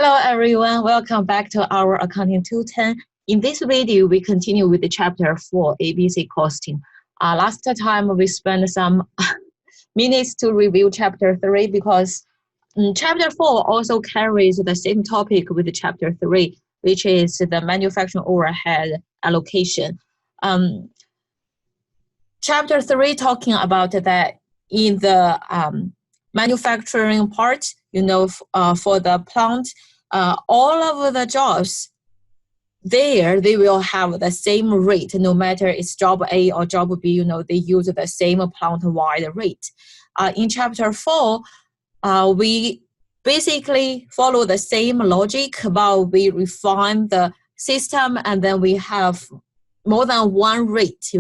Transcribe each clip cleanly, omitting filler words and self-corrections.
Hello everyone, welcome back to our Accounting 210. In this video, we continue with the chapter 4, ABC costing. Last time we spent some minutes to review chapter 3 because chapter 4 also carries the same topic with chapter 3, which is the manufacturing overhead allocation. Chapter 3 talking about that in the manufacturing part, for the plant, all of the jobs there, they will have the same rate, no matter it's job A or job B, they use the same plant-wide rate. In chapter 4, we basically follow the same logic, but we refine the system, and then we have more than one rate,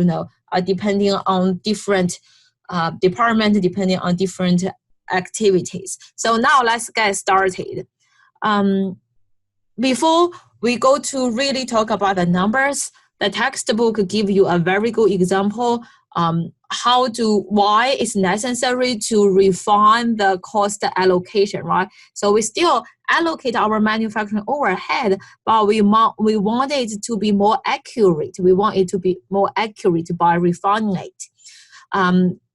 depending on different department, depending on different activities. So now let's get started. Before we go to really talk about the numbers, the textbook give you a very good example why it's necessary to refine the cost allocation, right? So we still allocate our manufacturing overhead, but we want it to be more accurate. We want it to be more accurate by refining it.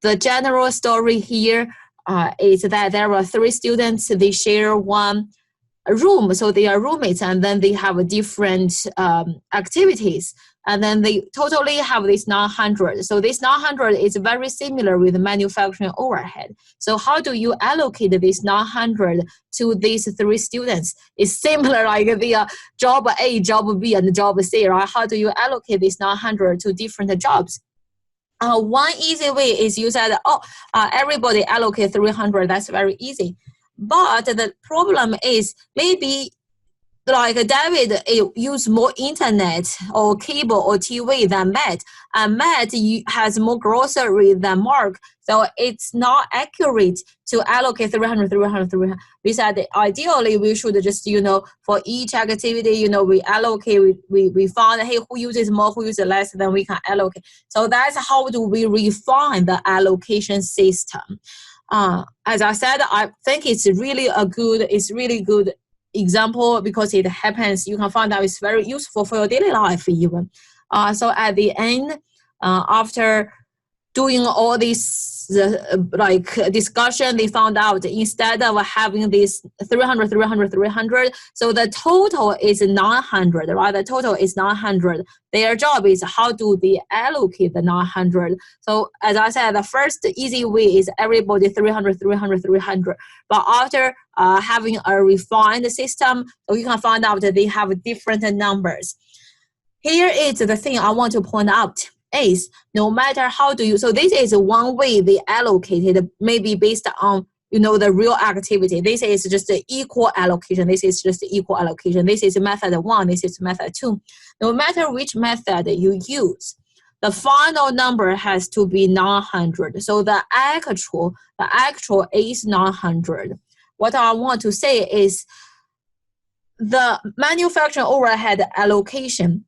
The general story here is that there are 3 students, they share one room, so they are roommates, and then they have different activities, and then they totally have this 900. So this 900 is very similar with manufacturing overhead. So how do you allocate this 900 to these 3 students? It's similar like the job A, job B, and job C, right? How do you allocate this 900 to different jobs? One easy way is you said, everybody allocate 300. That's very easy. But the problem is maybe like David use more internet or cable or TV than Matt, and Matt has more grocery than Mark. So it's not accurate to allocate 300. We said ideally we should just, for each activity, we allocate, we found, hey, who uses more, who uses less, then we can allocate. So that's how do we refine the allocation system. As I said, I think it's really good example because it happens. You can find out it's very useful for your daily life even. So at the end, after doing all this discussion, they found out instead of having this 300, so the total is 900, right? The total is 900. Their job is how do they allocate the 900. So as I said, the first easy way is everybody 300. But after having a refined system, so you can find out that they have different numbers. Here is the thing I want to point out. Is no matter how do you, so this is one way they allocated, maybe based on the real activity. This is just the equal allocation. This is just the equal allocation. This is method 1. This is method 2. No matter which method you use, the final number has to be 900. So the actual is 900. What I want to say is the manufacturing overhead allocation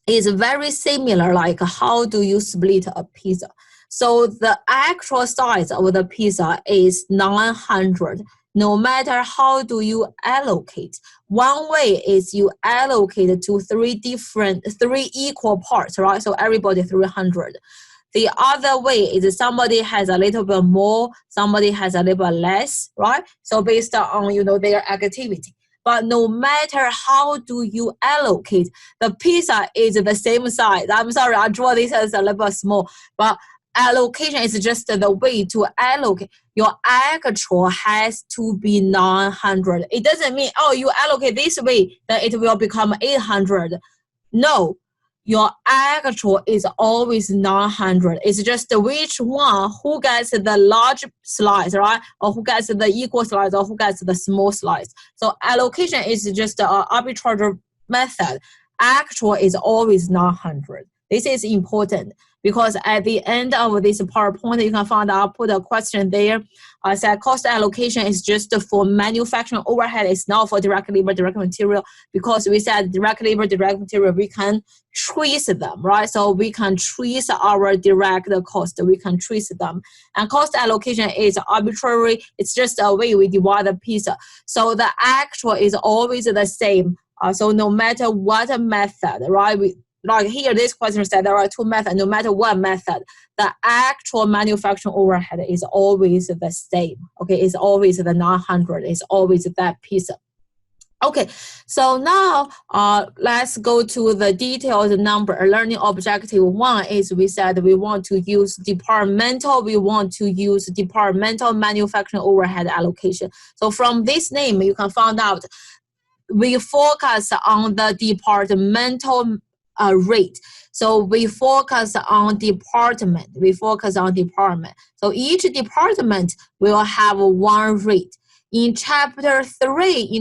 is very similar, like how do you split a pizza. So the actual size of the pizza is 900. No matter how do you allocate. One way is you allocate to 3 equal parts, right? So everybody 300. The other way is somebody has a little bit more, somebody has a little bit less, right? So based on, their activity. But no matter how do you allocate, the pizza is the same size. I'm sorry, I draw this as a little bit small, but allocation is just the way to allocate. Your actual has to be 900. It doesn't mean, you allocate this way, then it will become 800. No, your actual is always 900. It's just which one, who gets the large slice, right? Or who gets the equal slice, or who gets the small slice. So allocation is just an arbitrary method. Actual is always 900. This is important. because at the end of this PowerPoint, you can find I'll put a question there. I said cost allocation is just for manufacturing overhead. It's not for direct labor, direct material, because we said direct labor, direct material, we can trace them, right? So we can trace our direct cost. We can trace them. And cost allocation is arbitrary. It's just a way we divide the piece. So the actual is always the same. So no matter what method, right? Like here, this question said there are two methods. No matter what method, the actual manufacturing overhead is always the same. Okay, it's always the 900. It's always that piece. Okay, so now let's go to the detailed number. Learning objective 1 is we said we want to use departmental. We want to use departmental manufacturing overhead allocation. So from this name, you can find out we focus on the departmental rate. So we focus on department. We focus on department. So each department will have one rate. In chapter 3,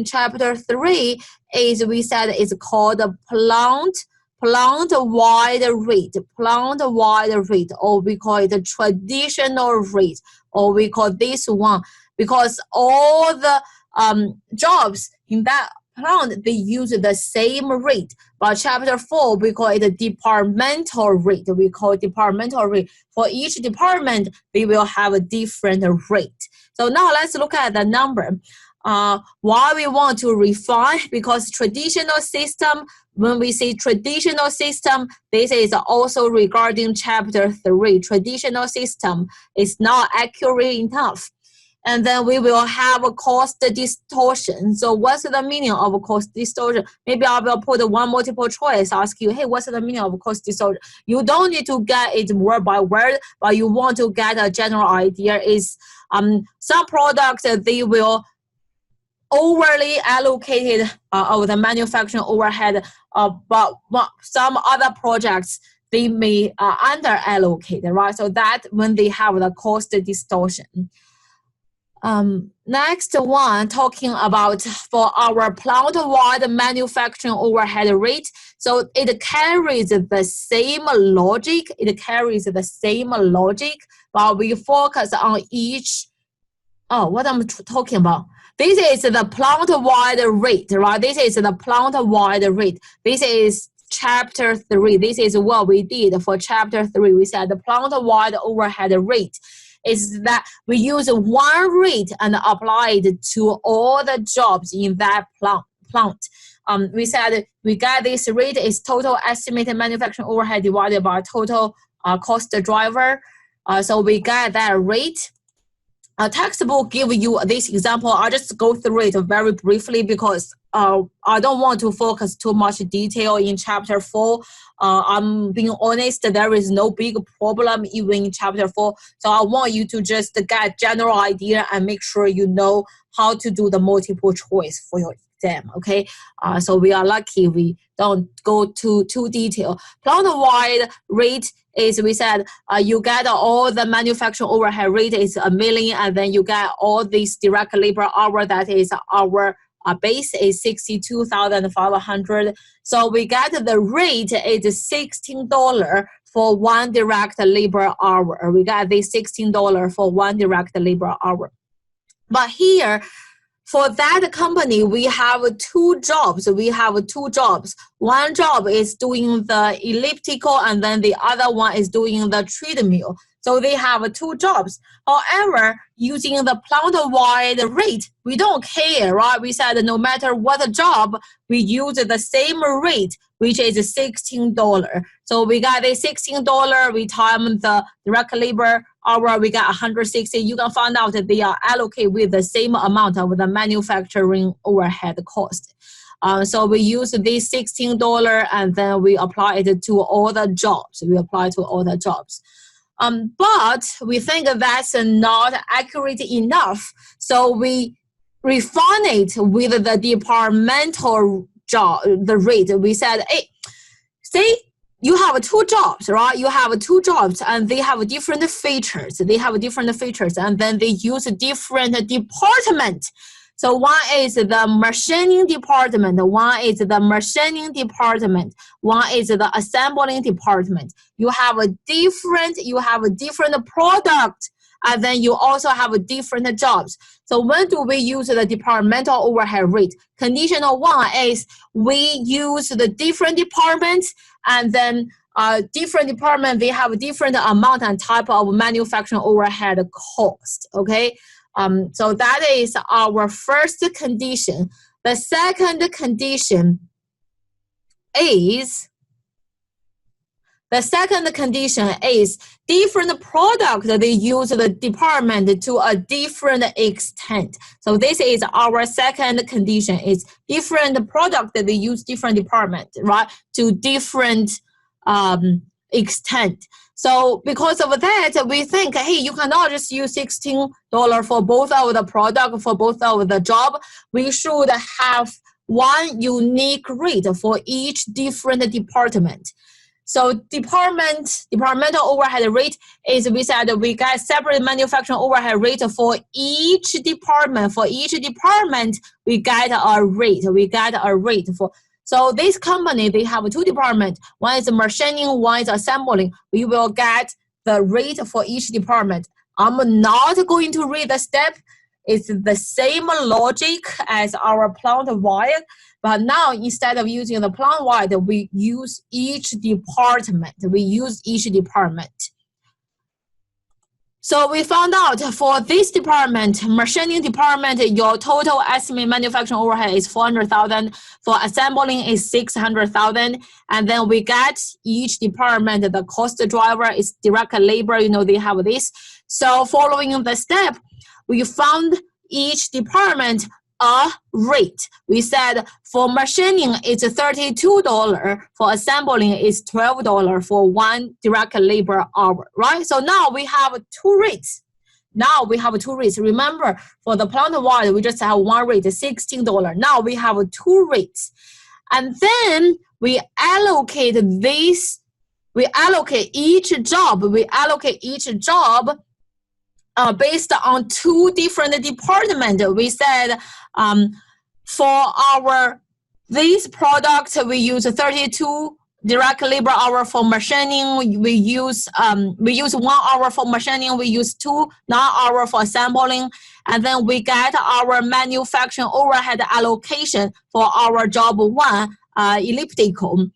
is we said it's called plant-wide rate, or we call it a traditional rate, or we call this one because all the jobs in that plant, they use the same rate. But chapter 4, we call it a departmental rate. We call it departmental rate. For each department, they will have a different rate. So now let's look at the number. Why we want to refine? Because traditional system, when we say traditional system, this is also regarding chapter 3. Traditional system is not accurate enough. And then we will have a cost distortion. So what's the meaning of cost distortion? Maybe I will put one multiple choice, ask you, hey, what's the meaning of cost distortion? You don't need to get it word by word, but you want to get a general idea. Is some products, they will overly allocated of the manufacturing overhead, but some other projects, they may under allocate, right? So that when they have the cost distortion. Next one, talking about for our plant-wide manufacturing overhead rate. So it carries the same logic. But we focus on each. Oh, what I'm talking about? This is the plant-wide rate, right? This is the plant-wide rate. This is chapter 3. This is what we did for chapter 3. We said the plant-wide overhead rate is that we use one rate and apply it to all the jobs in that plant. We said we got this rate is total estimated manufacturing overhead divided by total cost driver. So we got that rate. A textbook give you this example. I'll just go through it very briefly because I don't want to focus too much detail in chapter 4. I'm being honest, there is no big problem even in chapter 4. So I want you to just get general idea and make sure you know how to do the multiple choice for your exam, okay? So we are lucky we don't go too detail. Plant-wide rate is, we said, you get all the manufacturing overhead rate is $1 million, and then you get all these direct labor hour, that is our base is 62,500. So we get the rate is $16 for one direct labor hour. We got this $16 for one direct labor hour. But here, for that company, we have two jobs. One job is doing the elliptical, and then the other one is doing the treadmill. So they have two jobs. However, using the plant-wide rate, we don't care, right? We said no matter what job, we use the same rate, which is $16. So we got a $16, we time the direct labor hour, we got 160. You can find out that they are allocated with the same amount of the manufacturing overhead cost. So we use this $16 and then we apply it to all the jobs. But we think that's not accurate enough. So we refine it with the departmental job, the rate. We said, hey, see, you have two jobs, right? You have two jobs and they have different features. And then they use a different department. So one is the machining department, one is the machining department, one is the assembling department. You have a different product, and then you also have different jobs. So when do we use the departmental overhead rate? Conditional one is we use the different departments, and then different department, they have different amount and type of manufacturing overhead cost, okay? So that is our first condition. The second condition is different product they use the department to a different extent. So this is our second condition. It's different product that they use different department, right, to different extent. So because of that, we think, hey, you cannot just use $16 for both of the product, for both of the job. We should have one unique rate for each different department. So departmental overhead rate is, we said we got separate manufacturing overhead rate for each department. For each department, we get a rate. For. So this company, they have two departments. One is machining, one is assembling. We will get the rate for each department. I'm not going to read the step. It's the same logic as our plant-wide. But now, instead of using the plant-wide, we use each department. So we found out for this department, machining department, your total estimated manufacturing overhead is $400,000. For assembling is $600,000. And then we get each department, the cost driver is direct labor. You know, they have this. So following the step, we found each department a rate. We said for machining it's $32, for assembling it's $12 for one direct labor hour, right? So now we have two rates. Remember, for the plant-wide, we just have one rate, $16. Now we have two rates. And then we allocate each job based on two different departments. We said for this product, we use 32 direct labor hour for machining. We use 1 hour for machining. We use 2 non-hour for assembling. And then we get our manufacturing overhead allocation for our job 1, elliptical.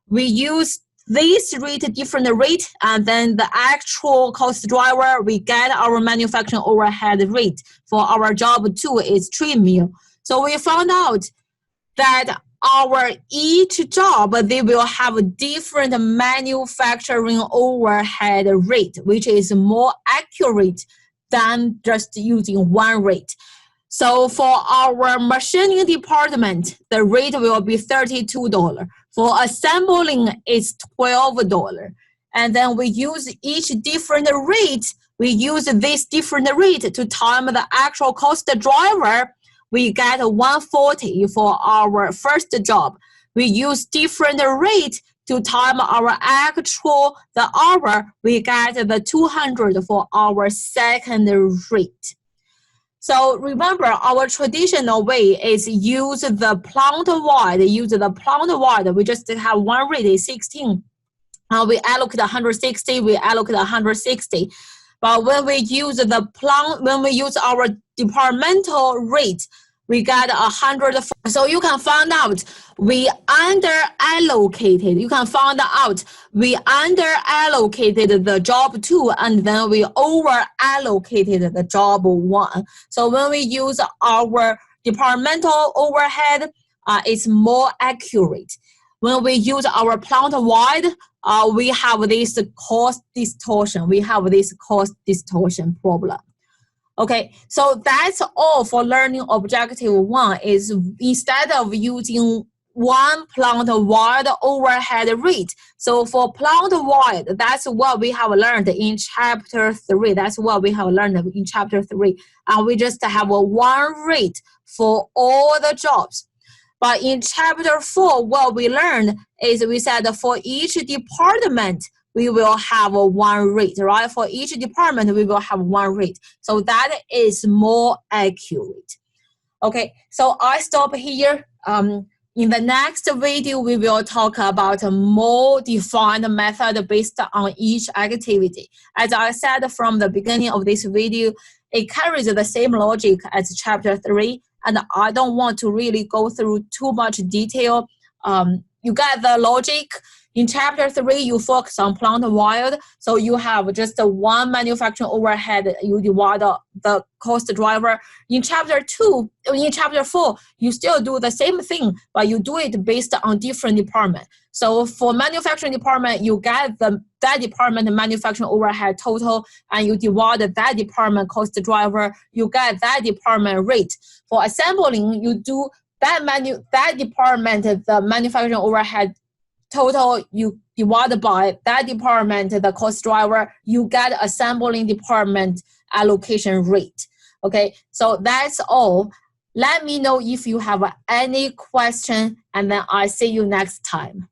We use this rate, different rate, and then the actual cost driver, we get our manufacturing overhead rate for our job 2 is treadmill. So we found out that our each job, they will have a different manufacturing overhead rate, which is more accurate than just using one rate. So for our machining department, the rate will be $32. For assembling, it's $12. And then we use each different rate. We use this different rate to time the actual cost driver. We get $140 for our first job. We use different rate to time our actual the hour. We get the $200 for our second rate. So remember, our traditional way is use the plant-wide. We just have one rate, is 16. We allocate 160, But when we use our departmental rate, we got 100. So you can find out we under-allocated the job 2, and then we over-allocated the job 1. So when we use our departmental overhead, it's more accurate. When we use our plant-wide, we have this cost distortion problem. Okay, so that's all for learning objective 1. Is instead of using one plant-wide overhead rate. So for plant-wide, that's what we have learned in chapter 3. And we just have one rate for all the jobs. But in chapter 4, what we learned is we said for each department, we will have one rate, right? For each department, we will have one rate. So that is more accurate. Okay, so I stop here. In the next video, we will talk about a more defined method based on each activity. As I said from the beginning of this video, it carries the same logic as chapter 3, and I don't want to really go through too much detail. You get the logic. In chapter 3, you focus on plant wild, so you have just one manufacturing overhead. You divide the cost driver. In chapter 4, you still do the same thing, but you do it based on different department. So for manufacturing department, you get that department manufacturing overhead total, and you divide that department cost driver. You get that department rate. For assembling, you do that department, the manufacturing overhead total, you divide by that department, the cost driver, you get assembling department allocation rate. Okay, so that's all. Let me know if you have any question, and then I'll see you next time.